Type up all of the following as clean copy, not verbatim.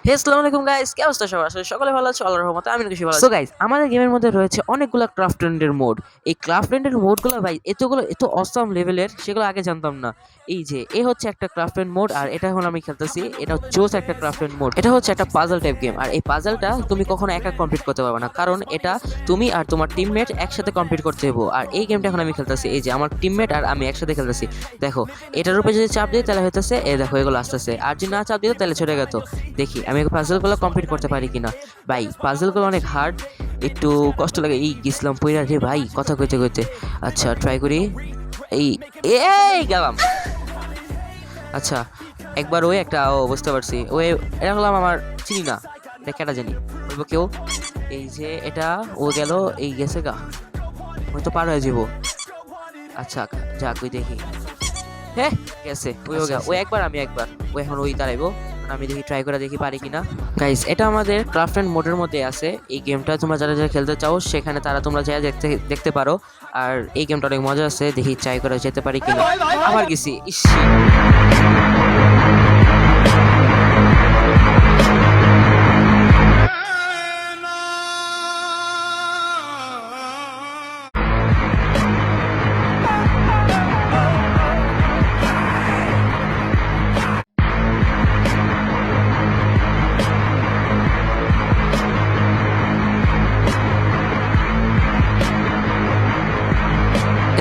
হে আসসালামু আলাইকুম গাইস, কি অবস্থা সবার? আসলে সকলে ভালো আছে, আল্লাহর রহমতে আমি খুশি ভালো আছি। সো গাইস, আমাদের গেমের মধ্যে রয়েছে অনেকগুলো ক্রাফটেন্ডের মোড। এই ক্রাফটেন্ডের মোডগুলো ভাই এত অসাম লেভেলের, সেগুলো আগে জানতাম না। এই যে এ হচ্ছে একটা ক্রাফটেন্ড মোড, আর এটা এখন আমি খেলতেছি, এটা জোস একটা ক্রাফটেন্ড মোড। এটা হচ্ছে একটা পাজল টাইপ গেম, আর এই পাজলটা তুমি কখনো একা কমপ্লিট করতে পারবে না, কারণ এটা তুমি আর তোমার টিমমেট একসাথে কমপ্লিট করতে হবে। আর এই গেমটা এখন আমি খেলতেছি, এই যে আমার টিমমেট আর আমি একসাথে খেলতেছি। দেখো, এটার উপরে যদি চাপ দিই তাহলে হইতেছে, এই দেখো এগুলো আসতেছে, আর যদি না চাপ দিই তাহলে চলে গেত। দেখি আমি পাজলগুলো কমপ্লিট করতে পারি কিনা। ভাই পাজলগুলো অনেক হার্ড, একটু কষ্ট লাগে। এই গেছিলাম পইরা রে ভাই, কথা কইতে কইতে। আচ্ছা ট্রাই করি। এই এই গেলাম। আচ্ছা একবার ওই একটা বুঝতে পারছি, ওই এটা হলাম আমার, চিনি না এটা কেটা জানি, বলবো কেউ। এই যে এটা ও গেল, এই গেছে গা, ওই তো পার হয়ে যাবো। আচ্ছা যাক ওই দেখি, হ্যাঁ গেছে, ওইও গা, ও একবার আমি একবার, ও এখন ওই দাঁড়াইবো। আমি দেখি ট্রাই করে দেখি পারি কিনা। গাইস এটা আমাদের ক্রাফট অ্যান্ড মোডের মধ্যে আছে। এই গেমটা তোমরা যারা যারা খেলতে চাও সেখানে তারা তোমরা যা দেখতে দেখতে পারো। আর এই গেমটা অনেক মজা আছে, দেখি ট্রাই করে যেতে পারি কিনা। আবার গেছি, ইস।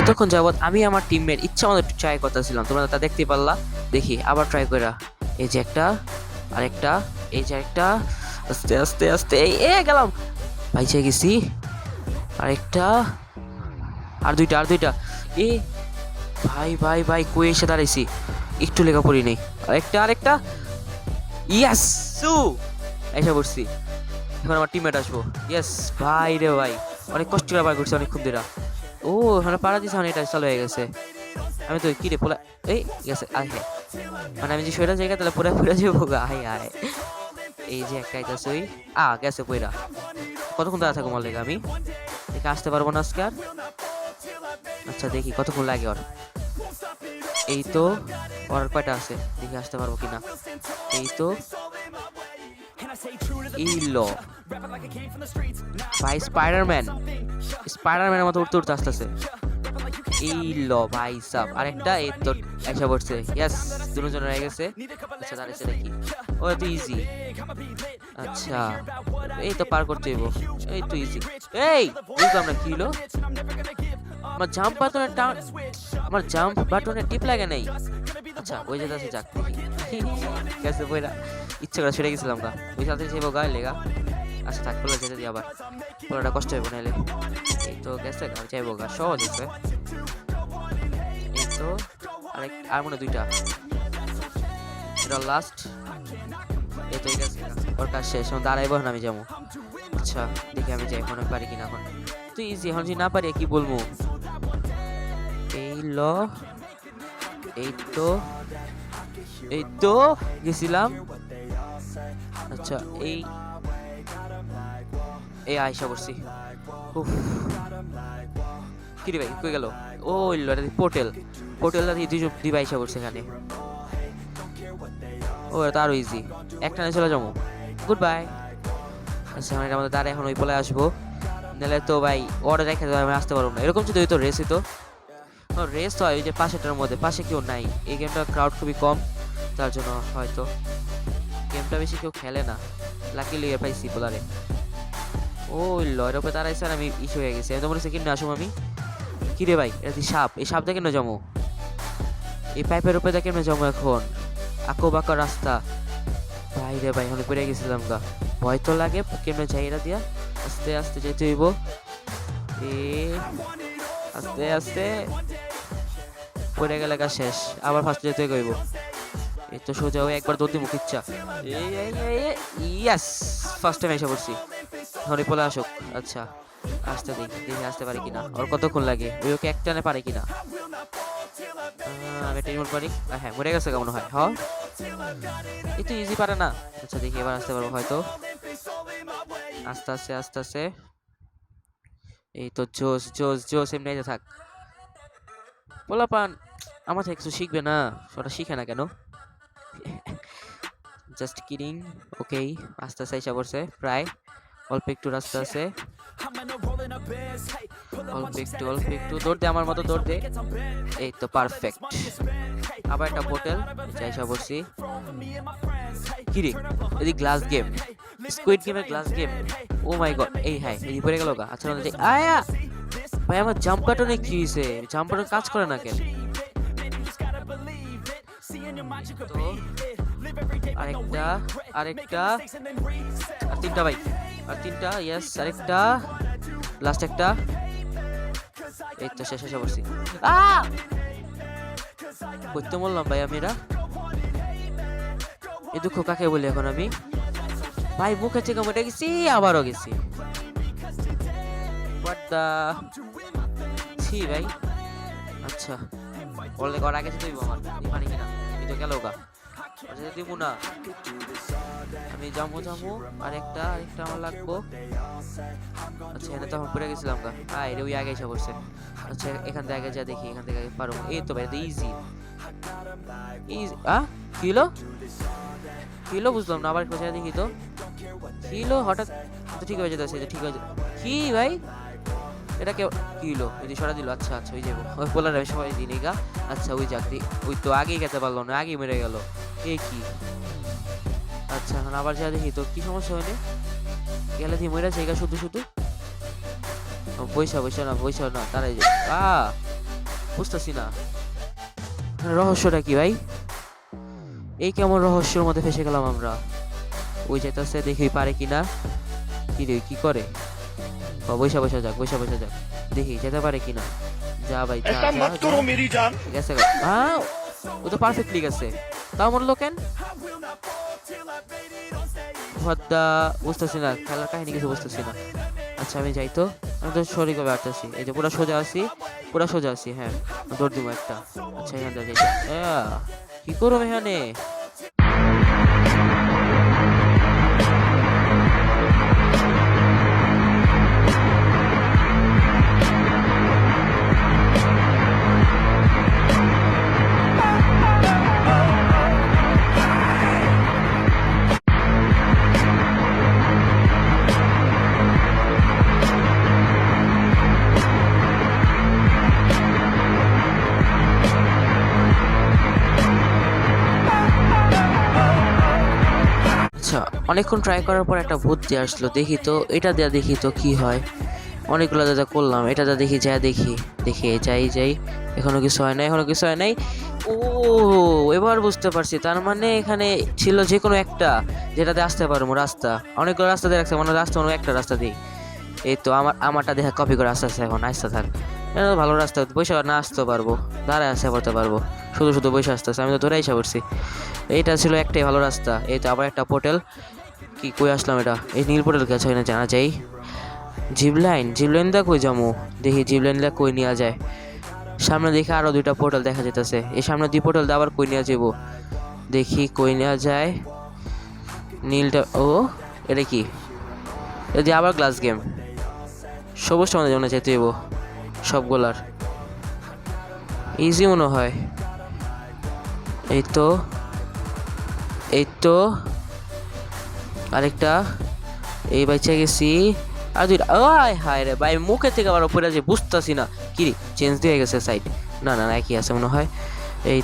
এতক্ষণ যাবৎ আমি আমার টিমমেট ইচ্ছা মতো ট্রাই করতেছিলাম, তোমরা তা দেখতে পারলা। দেখি আবার ট্রাই করা। এই যে একটা, আরেকটা, এই যে একটা, আস্তে আস্তে আস্তে, এই গেলাম, পাইছে গেছি। আরেকটা, আর দুইটা, আর দুইটা। এ ভাই ভাই ভাই, কই এসে দাঁড়াইছি, একটু লেখা পড়ি নেই। আরেকটা, আরেকটা, ইয়াস, সু এসে পড়ছি। এখন আমার টিমমেট আসবো। ইয়েস ভাই রে ভাই, অনেক কষ্ট করে বার করছি অনেকক্ষণ ধরে। ও এখানে পাড়া দিছে, এটা চালু হয়ে গেছে। আমি তো কি রে পোলা, এই গেছে আয় হ্যাঁ, মানে আমি যে শরীরের জায়গা তাহলে পুরা পুরা যাবো গা, আয় আয়। এই যে একটা আইতাছে, ওই গেছে পয়রা। কতক্ষণ দাঁড়া থাকো মাল লেগে আমি, দেখে আসতে পারবো না আজকে আর। আচ্ছা দেখি কতক্ষণ লাগে ওর। এই তো, ওর কয়টা আছে দেখি আসতে পারবো কিনা। এই তো, ইলো ভাই, স্পাইডারম্যান, স্পাইডারম্যানের মতো উঠতে উঠতে আসতেছে। ইলো ভাই সাব, আরেকটা এই তো এসে পড়ছে। ইয়েস, দুজন হয়ে গেছে। আচ্ছা দাঁড়িয়েছে দেখি, ও এত ইজি। আচ্ছা এই তো পার করতে হইব, এই তো ইজি। এই বুঝলাম না কি হলো, আমার জাম্প বাটনের আমার জাম্প বাটনের টিপ লাগে নাই। আচ্ছা ওই যেটা আছে, যাক গেছে বইরা, ইচ্ছে করে ছুটে গেছিলাম গা, ওই সাথে যাবো গায়ে লেগা। আচ্ছা থাক, পোলা যেতে দিই, আবার পোলাটা কষ্ট হইব নাইলে। এই তো গেছে গা, যাইবো গা, সহজ হয়েছে। এই তো আর মনে দুইটা, এটা লাস্ট। এই তো গেছে গা, ওর কাজ শেষ, এখন দাঁড়াইবো না আমি যাবো। আচ্ছা দেখি আমি যাই, এখন পারি কিনা। এখন তুই ইজি, এখন যদি না পারি কি বলবো। এই ল, এই তো, এই তো গেছিলাম। আচ্ছা এই এই আয়সা করছি। কি রে ভাই কই গেল? ও পোর্টেল, পোর্টেলটা দিয়ে দুই আয়সা করছে এখানে। ও এটা আরো ইজি, একটা নিয়ে চলে যাবো, গুড বাই। আচ্ছা আমি আমাদের দ্বারা এখন ওই বলে আসবো, নাহলে তো ভাই অর্ডার রেখে দেবো, আমি আসতে পারবো না। এরকম যদি হইতো রেস হইতো, রেস হয় ওই যে পাশেটার মধ্যে, পাশে কেউ নাই। এই গেমটা ক্রাউড খুবই কম, তার জন্য হয়তো গেমটা বেশি কেউ খেলে না। লাকিলি পাইছি পোলারে। ও লয়ের উপরে দাঁড়াইছে আর আমি ইস্যু হয়ে গেছি। আমি তো মনে হচ্ছে কিনে আসুম আমি। কি রে ভাই, এটা সাপ, এই সাপ দেখে না জমো, এই পাইপের উপরে দেখে না জমো। এখন আঁকো বাঁকা রাস্তা, ভাই রে ভাই অনেক পড়ে গেছিলাম গা, ভয় তো লাগে। কেমনে যাই এটা দিয়া, আস্তে আস্তে যেতে হইব। এ আস্তে আস্তে, পড়ে গেলে গা শেষ, আবার ফার্স্ট যেতে হইব। এই তো সোজা হয়ে একবার দৌড় মুখ ইচ্ছা। ইয়াস, ফার্স্ট টাইম এসে পড়ছি। ধরে পলে আসুক। আচ্ছা আসতে দেখি, দেখি আসতে পারি কিনা, ওর কতক্ষণ লাগে, ওই ওকে এক টানে পারে কিনা। আমি টেন পারি, হ্যাঁ মরে গেছে কেমন হয়। হ্যাঁ এই তো ইজি পারে না। আচ্ছা দেখি এবার আসতে পারবো হয়তো, আস্তে আস্তে আস্তে আস্তে। এই তো জোস জোস জোস, এমনি থাক। পোলাপান আমার থেকে কিছু শিখবে না, ওটা শিখে না কেন। Just kidding. ওকে, আস্তে আস্তে আইসা পড়ছে, প্রায় অল্প একটু রাস্তা আছে, অল্প একটু দৌড় দে, আমার মতো দৌড় দে। এই তো পারফেক্ট। আবার একটা হোটেল আইসা পড়ছি। কিরে এদি গ্লাস গেম, স্কুইড গেমের গ্লাস গেম। ও মাই গড, এই হ্যাঁ এই পড়ে গেল গা। আচ্ছা আয়া ভাই, আমার জাম্প বাটনে কি হয়েছে? জাম্প বাটন কাজ করে না কেন? তো আরেকটা আরেকটা আর তিনটা ভাই, আর তিনটা, ইয়েস আরেকটা, লাস্ট একটা। এই তো শেষ হয়ে পড়ছি। করতে বললাম ভাই আমি, এরা এই দুঃখ কাকে বলি এখন আমি? ভাই মুখে থেকে মরে গেছি, আবারও গেছি। হোয়াট দা ছি ভাই। আচ্ছা বললে কর আগে যেতে আমার পারি কিনা, এই তো গেল গা, দিব না আমি। যাবো আরেকটা আমার লাগবো। আচ্ছা এখানে তো এখন পড়ে গেছিলাম গা। রে ওই আগে এসে পড়ছে। আচ্ছা এখান থেকে আগে যা দেখি, এখান থেকে আগে পারবো। এই তো ভাই ইজি ইজি। কিলো বুঝলাম না, আবার কোথায় দেখি তো। কিলো হঠাৎ তো ঠিক হয়ে যেতেছে, ঠিক হয়ে যেতে। কি ভাই এটা কেউ কিলো যদি সরা দিল? আচ্ছা আচ্ছা ওই যাবো, ওই পোলার সবাই দিনই গা। আচ্ছা ওই চাকরি, ওই তো আগেই খেতে পারলো না, আগেই মেরে গেল। এ কি? আচ্ছা এখন আবার যা দেখি তো, কি সমস্যা হয়নি? গেলে দিয়ে মরে যাই শুধু শুধু। বৈশা না তারাই বুঝতেছি না রহস্যটা কি ভাই। এই কেমন রহস্যের মধ্যে ফেসে গেলাম আমরা। ওই যেতেছে দেখি পারে কিনা। কি রে কি করে? বৈশা যাক দেখি যেতে পারে কিনা। যা ভাই গেছে। হ্যাঁ ও তো পারফেক্টলি গেছে, তাও মরলো কেন? বুঝতেছি না খেলার কাহিনী, কিছু বুঝতেছি না। আচ্ছা আমি যাই তো, আমি তো সরি কবে আসতেছি। এই যে পুরা সোজা আছি, হ্যাঁ দৌড় দিব একটা। আচ্ছা এখান থেকে কি করবো এখানে? আচ্ছা অনেকক্ষণ ট্রাই করার পর একটা ভূত দিয়ে আসলো। দেখি তো এটা দেয়া, দেখি তো কি হয়। অনেকগুলো দাদা করলাম, এটা দা দেখি দেখি যাই এখনো কিছু হয় নাই। ও এবার বুঝতে পারছি, তার মানে এখানে ছিল যে কোনো একটা যেটাতে আসতে পারবো রাস্তা। অনেকগুলো রাস্তা দিয়ে রাখছে, মানে রাস্তা একটা রাস্তা দিই। এই তো আমারটা দেখা কপি করে আসতে এখন আসতে থাক। ভালো রাস্তা, বসে না আসতে পারবো, দাঁড়ায় আসতে পড়তে পারবো, শুধু বসে আসতেছে। আমি তো ধরে এসে পড়ছি, এইটা ছিল একটাই ভালো রাস্তা। এই তো আবার একটা পোর্টাল। কি কই আসলাম এটা? এই নীল পোর্টাল কাছে হয় না জানা যাই। জিপলাইন দা কই যাবো? দেখি জিপলাইন দা কই নেওয়া যায়। সামনে দেখি আরো দুইটা পোর্টাল দেখা যেতেছে। এই সামনে দুই পোর্টাল দিয়ে আবার কই নেওয়া যাবো, দেখি কই নেওয়া যায়। নীলটা এটা কি? যদি আবার গ্লাস গেম, সবুজটা আমাদের যেমন যেতে হইব সবগুলার। ইজি মনে হয়। এই তো আরেকটা, এই বাইচে গেছি। আর দুইটা, হায় রে ভাই মুখে থেকে আবার উপরে যে বুঝতেছি না। কি চেঞ্জ দিয়ে গেছে সাইড? না একই আছে মনে হয়। এই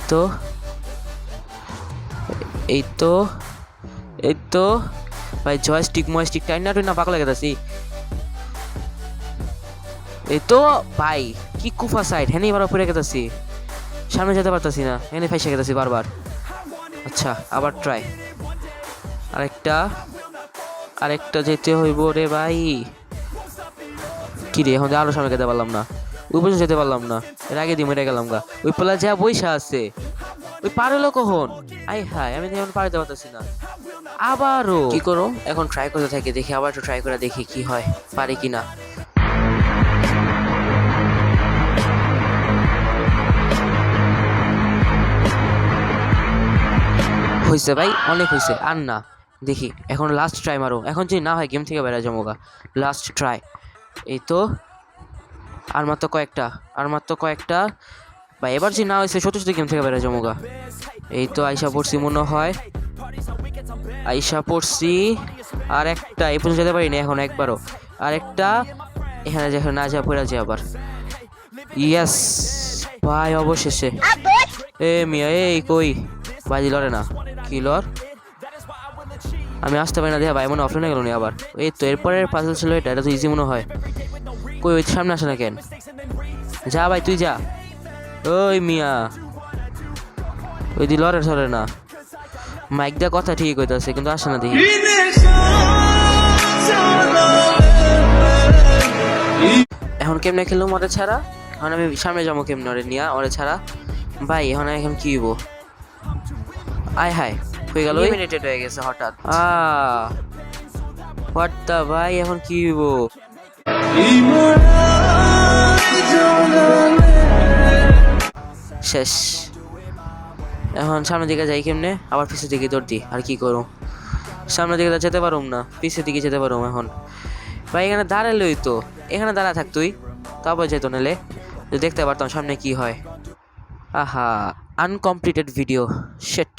তো ভাই জয়স্টিক টাইম না পাক লাগে যাচ্ছি। এই তো ভাই কি কুফা সাইড, হ্যাঁ এবার উপরে গেছি, সামনে যেতে পারতাছি না, এখানে ফাইসে গেছি বারবার। আচ্ছা আবার ট্রাই, আরেকটা যেতে হইব রে ভাই। কি রে এখন আরো সামনে যেতে পারলাম না, ওই পর্যন্ত যেতে পারলাম না, এর আগে দিয়ে মেরে গেলাম গা। ওই পোলা যা বইসা আছে, ওই পার হলো কখন? হাই আমি এখন পার যেতে পারতেছি না। আবারও কি করো এখন? ট্রাই করতে থাকি, দেখি আবার একটু ট্রাই করে দেখি কি হয়, পারি কিনা। হয়েছে ভাই, অনেক হয়েছে, আর না। দেখি এখন লাস্ট ট্রাই মারো, এখন যদি না হয় গেম থেকে বেড়া যাবো গা। Last try. এই তো আর মাত্র কয়েকটা ভাই, এবার যে না হয়েছে সত্যি গেম থেকে বেড়া যাবো গা। এই তো আইসা পড়ছি মনে হয়। আইসা পড়ছি। আর একটা এই পর্যন্ত যেতে পারি না এখন একবারও। আর একটা এখানে যেখানে না যা পড়া যায় আবার। ইয়েস ভাই অবশেষে। এ মিয়া এই কই বাজি লড়ে না কি লড়, আমি আসতে পারি না দেখা ভাই মনে অফলাইনে গেল নি আবার। এই তো এরপরের পাজল ছিল এটা, এটা তো ইজি মনে হয়। কই ওই সামনে আসে না কেন? যা ভাই তুই যা। ওই মিয়া ওই দি লড়ে সরে না, মাইক দা কথা ঠিক হইতাছে কিন্তু আসে না দেখি। এখন কেমনে খেললাম ওরে ছাড়া? এখন আমি সামনে যাবো কেমনে ওরে নিয়া ওরে ছাড়া? ভাই এখন কি হইব? আয় হায় হয়ে গেল, মিনিটেড হয়ে গেছে হঠাৎ। হোয়াট দা ভাই এখন কি হইব? শেষ। এখন সামনের দিকে যাই কেমনে? আবার পিছের দিকে দৌড় দিই, আর কি করুম? সামনের দিকে যেতে পারুম না, পিছের দিকে যেতে পারুম এখন। ভাই এখানে দাঁড়ালেই তো, এখানে দাঁড়া থাক তুই, তারপর যেত নালে দেখতে পারতাম সামনে কি হয়। আহা আনকমপ্লিটেড ভিডিও, শিট।